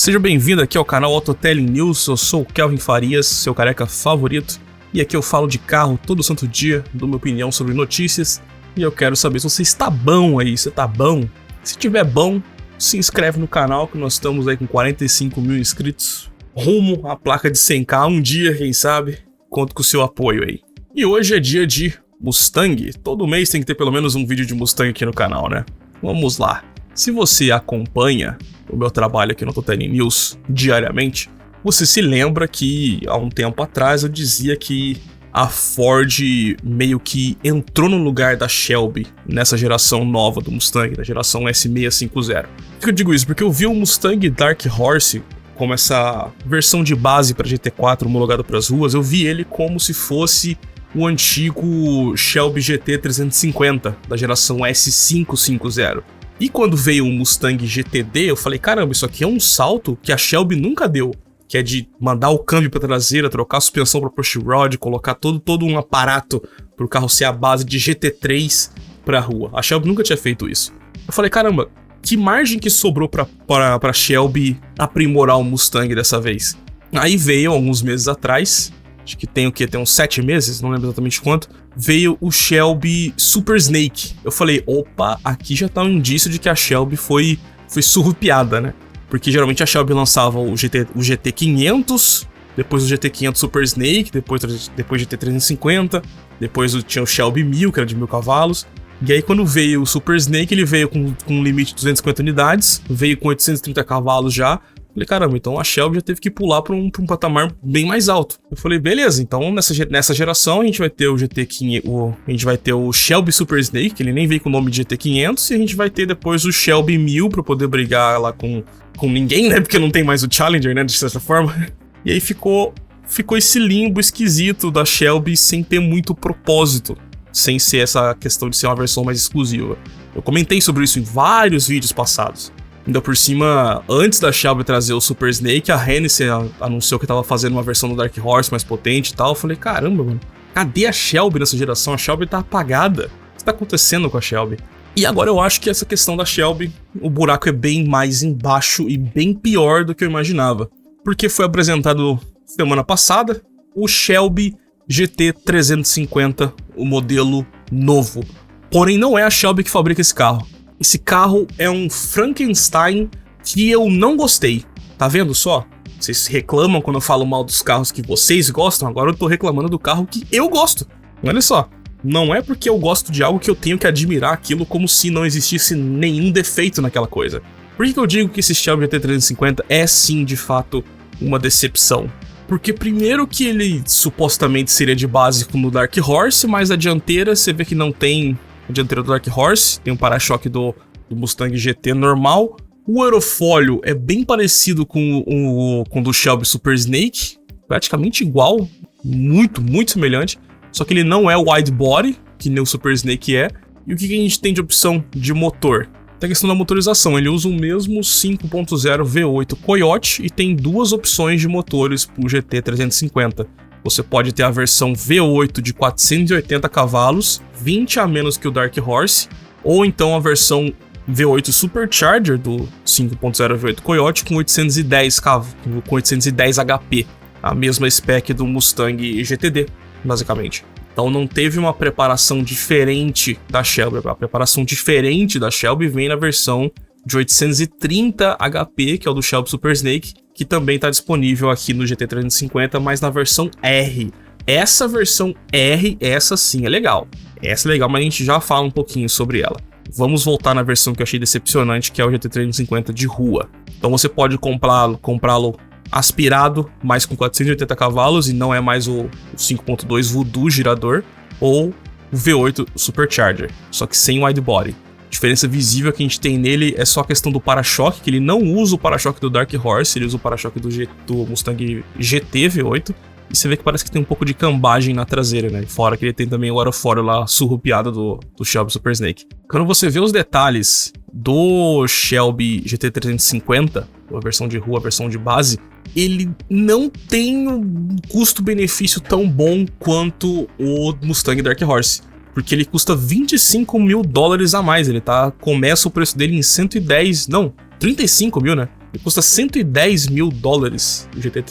Seja bem-vindo aqui ao canal Autotelling News, eu sou o Kelvin Farias, seu careca favorito, e aqui eu falo de carro todo santo dia, dou minha opinião sobre notícias, e eu quero saber se você está bom aí, você tá bom? Se tiver bom, se inscreve no canal que nós estamos aí com 45 mil inscritos, rumo à placa de 100k um dia, quem sabe, conto com o seu apoio aí. E hoje é dia de Mustang, todo mês tem que ter pelo menos um vídeo de Mustang aqui no canal, né? Vamos lá. Se você acompanha o meu trabalho aqui no Autotelling News diariamente, você se lembra que há um tempo atrás eu dizia que a Ford meio que entrou no lugar da Shelby nessa geração nova do Mustang, da geração S650. Por que eu digo isso? Porque eu vi o Mustang Dark Horse como essa versão de base para GT4 homologado para as ruas, eu vi ele como se fosse o antigo Shelby GT 350 da geração S550. E quando veio o Mustang GTD, eu falei, caramba, isso aqui é um salto que a Shelby nunca deu. Que é de mandar o câmbio para traseira, trocar a suspensão para push rod, colocar todo um aparato para o carro ser a base de GT3 para a rua. A Shelby nunca tinha feito isso. Eu falei, caramba, que margem que sobrou para a Shelby aprimorar o Mustang dessa vez? Aí veio, alguns meses atrás, acho que tem o quê? Tem uns 7 meses, não lembro exatamente quanto, veio o Shelby Super Snake. Eu falei, opa, aqui já tá um indício de que a Shelby foi surrupiada, né? Porque geralmente a Shelby lançava o GT500, depois o GT500 Super Snake, depois o GT350, depois tinha o Shelby 1000, que era de 1000 cavalos. E aí quando veio o Super Snake, ele veio com um limite de 250 unidades, veio com 830 cavalos já. Falei, caramba, então a Shelby já teve que pular para um patamar bem mais alto. Eu falei, beleza, então nessa geração a gente vai ter a gente vai ter o Shelby Super Snake, que ele nem veio com o nome de GT500, e a gente vai ter depois o Shelby 1000 para poder brigar lá com ninguém, né? Porque não tem mais o Challenger, né? De certa forma. E aí ficou esse limbo esquisito da Shelby sem ter muito propósito, sem ser essa questão de ser uma versão mais exclusiva. Eu comentei sobre isso em vários vídeos passados. Ainda por cima, antes da Shelby trazer o Super Snake, a Hennessy anunciou que tava fazendo uma versão do Dark Horse mais potente e tal. Eu falei, caramba, mano, cadê a Shelby nessa geração? A Shelby tá apagada. O que tá acontecendo com a Shelby? E agora eu acho que essa questão da Shelby, o buraco é bem mais embaixo e bem pior do que eu imaginava. Porque foi apresentado semana passada o Shelby GT 350, o modelo novo. Porém, não é a Shelby que fabrica esse carro. Esse carro é um Frankenstein que eu não gostei. Tá vendo só? Vocês reclamam quando eu falo mal dos carros que vocês gostam, agora eu tô reclamando do carro que eu gosto. Olha só, não é porque eu gosto de algo que eu tenho que admirar aquilo como se não existisse nenhum defeito naquela coisa. Por que eu digo que esse Shelby GT 350 é sim, de fato, uma decepção? Porque primeiro que ele supostamente seria de base como o Dark Horse, mas a dianteira você vê que não tem a dianteira do Dark Horse, tem um para-choque do Mustang GT normal. O aerofólio é bem parecido com o do Shelby Super Snake, praticamente igual, muito semelhante, só que ele não é wide body, que nem o Super Snake é. E o que a gente tem de opção de motor? Tem a questão da motorização, ele usa o mesmo 5.0 V8 Coyote e tem duas opções de motores para o GT 350. Você pode ter a versão V8 de 480 cavalos, 20 a menos que o Dark Horse, ou então a versão V8 Supercharger do 5.0 V8 Coyote com 810 HP, a mesma spec do Mustang GTD, basicamente. Então não teve uma preparação diferente da Shelby, a preparação diferente da Shelby vem na versão de 830 HP, que é o do Shelby Super Snake, que também está disponível aqui no GT 350, mas na versão R. Essa versão R, essa sim é legal. Essa é legal, mas a gente já fala um pouquinho sobre ela. Vamos voltar na versão que eu achei decepcionante, que é o GT 350 de rua. Então você pode comprá-lo aspirado, mas com 480 cavalos, e não é mais o 5.2 Voodoo girador, ou o V8 Supercharger, só que sem wide body. A diferença visível que a gente tem nele é só a questão do para-choque, que ele não usa o para-choque do Dark Horse, ele usa o para-choque do Mustang GT V8, e você vê que parece que tem um pouco de cambagem na traseira, né? Fora que ele tem também o aerofólio lá surrupiado do Shelby Super Snake. Quando você vê os detalhes do Shelby GT 350, a versão de rua, a versão de base, ele não tem um custo-benefício tão bom quanto o Mustang Dark Horse. Porque ele custa $25 mil a mais, começa o preço dele em 35 mil, né? e custa $110 mil o GT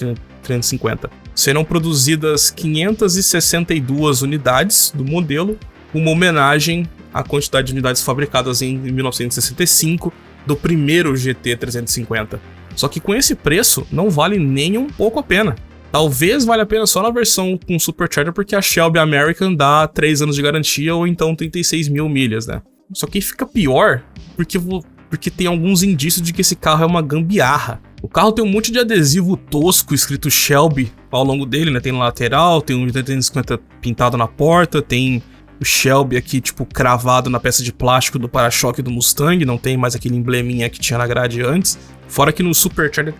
350. Serão produzidas 562 unidades do modelo, uma homenagem à quantidade de unidades fabricadas em 1965 do primeiro GT 350. Só que com esse preço não vale nem um pouco a pena. Talvez valha a pena só na versão com Supercharger, porque a Shelby American dá 3 anos de garantia ou então 36 mil milhas, né? Só que fica pior porque tem alguns indícios de que esse carro é uma gambiarra. O carro tem um monte de adesivo tosco escrito Shelby ao longo dele, né? Tem na lateral, tem um GT 350 pintado na porta, tem o Shelby aqui, tipo, cravado na peça de plástico do para-choque do Mustang, não tem mais aquele embleminha que tinha na grade antes. Fora que no Supercharger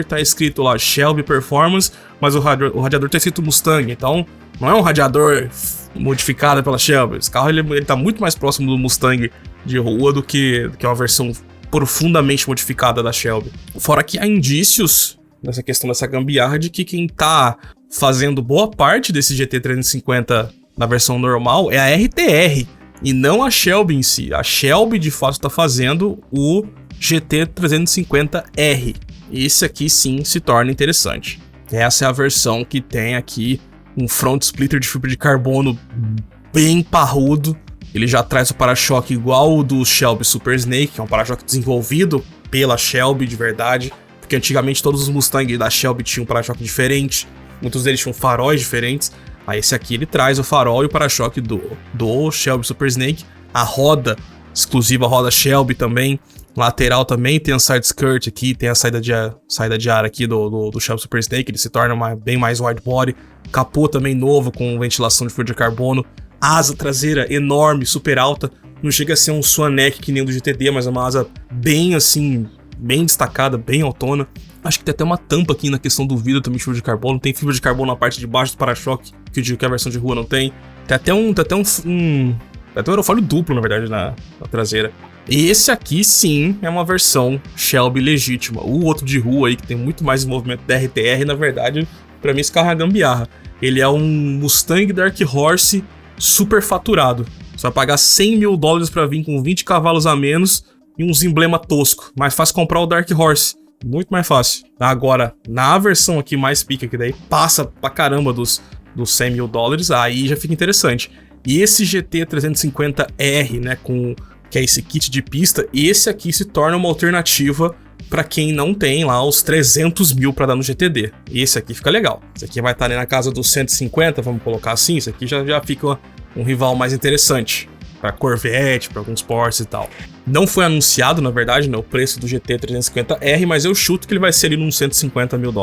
tá escrito lá Shelby Performance, mas o radiador tá escrito Mustang, então não é um radiador modificado pela Shelby. Esse carro ele tá muito mais próximo do Mustang de rua do que uma versão profundamente modificada da Shelby. Fora que há indícios nessa questão dessa gambiarra de que quem tá fazendo boa parte desse GT 350 na versão normal é a RTR e não a Shelby em si. A Shelby de fato está fazendo o GT 350R. Esse aqui sim se torna interessante. Essa é a versão que tem aqui um front splitter de fibra de carbono bem parrudo. Ele já traz o para-choque igual o do Shelby Super Snake, que é um para-choque desenvolvido pela Shelby de verdade, porque antigamente todos os Mustang da Shelby tinham um para-choque diferente, muitos deles tinham faróis diferentes. Aí esse aqui ele traz o farol e o para-choque do Shelby Super Snake, a roda exclusiva, a roda Shelby também, lateral também tem a side skirt aqui, tem a saída de ar aqui do Shelby Super Snake, ele se torna bem mais wide body, capô também novo com ventilação de fibra de carbono, asa traseira enorme, super alta, não chega a ser um Swan Neck que nem o do GTD, mas é uma asa bem assim, bem destacada, bem autona. Acho que tem até uma tampa aqui na questão do vidro também de fibra de carbono. Tem fibra de carbono na parte de baixo do para-choque, que eu digo que a versão de rua não tem. Tem até um aerofólio duplo, na verdade, na traseira. E esse aqui, sim, é uma versão Shelby legítima. O outro de rua aí, que tem muito mais movimento da RTR, na verdade, pra mim esse carro é gambiarra. Ele é um Mustang Dark Horse super faturado. Você vai pagar $100 mil pra vir com 20 cavalos a menos e uns emblema tosco. Mais fácil comprar o Dark Horse. Muito mais fácil. Agora, na versão aqui mais pica, que daí passa pra caramba dos $100 mil, aí já fica interessante. E esse GT 350R, né, que é esse kit de pista, esse aqui se torna uma alternativa pra quem não tem lá os 300 mil pra dar no GTD. Esse aqui fica legal. Esse aqui vai estar ali na casa dos 150, vamos colocar assim. Esse aqui já fica um rival mais interessante para Corvette, para alguns Porsche e tal. Não foi anunciado, na verdade, né, o preço do GT 350R, mas eu chuto que ele vai ser ali nos $150 mil.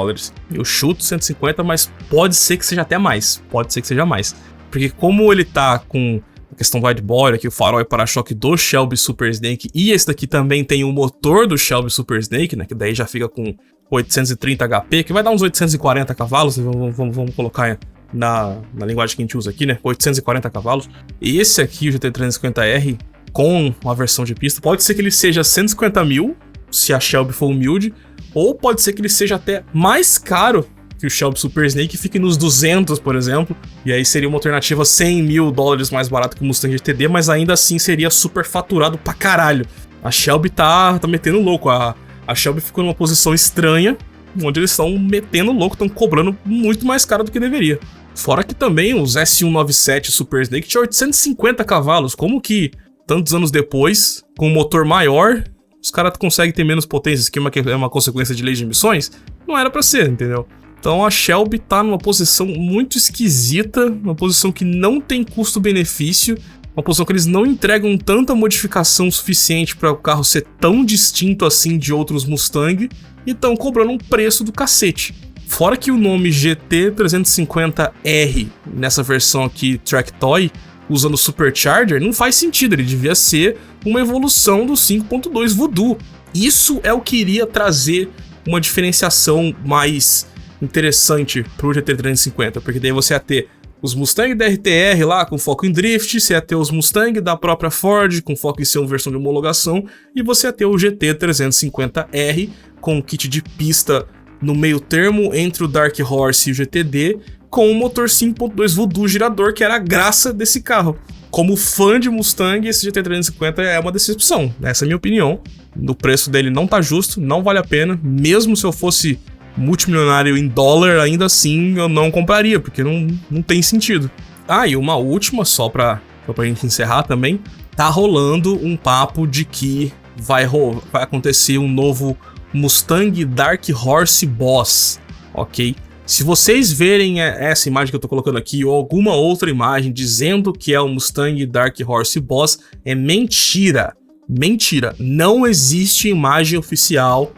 Eu chuto 150, mas pode ser que seja até mais. Pode ser que seja mais. Porque como ele tá com a questão do wide body, aqui o farol e para-choque do Shelby Super Snake, e esse daqui também tem o motor do Shelby Super Snake, né, que daí já fica com 830 HP, que vai dar uns 840 cavalos, vamos colocar na linguagem que a gente usa aqui, né? 840 cavalos. E esse aqui, o GT 350R, com uma versão de pista, pode ser que ele seja 150 mil, se a Shelby for humilde, ou pode ser que ele seja até mais caro que o Shelby Super Snake, fique nos 200, por exemplo, e aí seria uma alternativa $100 mil mais barato que o Mustang GTD, mas ainda assim seria super faturado pra caralho. A Shelby tá metendo louco, a Shelby ficou numa posição estranha, onde eles estão metendo louco, estão cobrando muito mais caro do que deveria. Fora que também os S197 Super Snake tinha 850 cavalos. Como que, tantos anos depois, com um motor maior, os caras conseguem ter menos potência? Isso aqui é uma consequência de lei de emissões? Não era pra ser, entendeu? Então a Shelby tá numa posição muito esquisita, uma posição que não tem custo-benefício, uma posição que eles não entregam tanta modificação suficiente para o carro ser tão distinto assim de outros Mustang, e estão cobrando um preço do cacete. Fora que o nome GT 350R, nessa versão aqui Track Toy, usando Supercharger, não faz sentido, ele devia ser uma evolução do 5.2 Voodoo. Isso é o que iria trazer uma diferenciação mais interessante pro GT 350, porque daí você ia ter os Mustang da RTR lá com foco em drift, você ia ter os Mustang da própria Ford com foco em ser uma versão de homologação, e você ia ter o GT 350R com um kit de pista no meio termo entre o Dark Horse e o GTD, com o motor 5.2 Voodoo girador, que era a graça desse carro. como fã de Mustang, esse GT350 é uma decepção. Essa é a minha opinião. O preço dele não tá justo, não vale a pena. Mesmo se eu fosse multimilionário em dólar, ainda assim eu não compraria, porque não tem sentido. Ah, e uma última, só pra gente encerrar também. Tá rolando um papo de que vai acontecer um novo Mustang Dark Horse Boss, ok? Se vocês verem essa imagem que eu tô colocando aqui ou alguma outra imagem dizendo que é o Mustang Dark Horse Boss, é mentira. Mentira. Não existe imagem oficial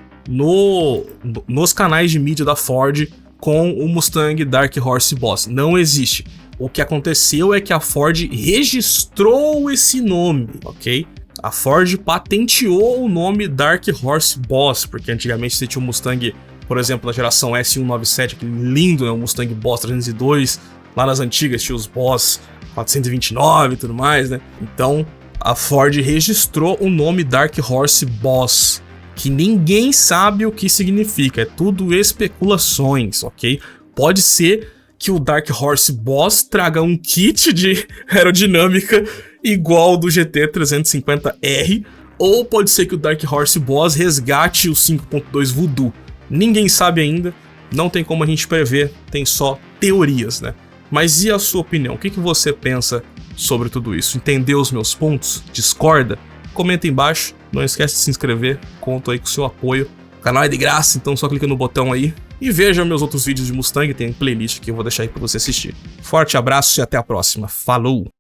nos canais de mídia da Ford com o Mustang Dark Horse Boss. Não existe. O que aconteceu é que a Ford registrou esse nome, ok? A Ford patenteou o nome Dark Horse Boss, porque antigamente você tinha um Mustang, por exemplo, da geração S197, aquele lindo, né, o Mustang Boss 302, lá nas antigas tinha os Boss 429 e tudo mais, né? Então a Ford registrou o nome Dark Horse Boss, que ninguém sabe o que significa, é tudo especulações, ok? Pode ser que o Dark Horse Boss traga um kit de aerodinâmica igual do GT350R, ou pode ser que o Dark Horse Boss resgate o 5.2 Voodoo. Ninguém sabe ainda, não tem como a gente prever, tem só teorias, né? Mas e a sua opinião? O que você pensa sobre tudo isso? Entendeu os meus pontos? Discorda? Comenta aí embaixo, não esquece de se inscrever, conto aí com o seu apoio. O canal é de graça, então só clica no botão aí e veja meus outros vídeos de Mustang, tem playlist que eu vou deixar aí pra você assistir. Forte abraço e até a próxima. Falou!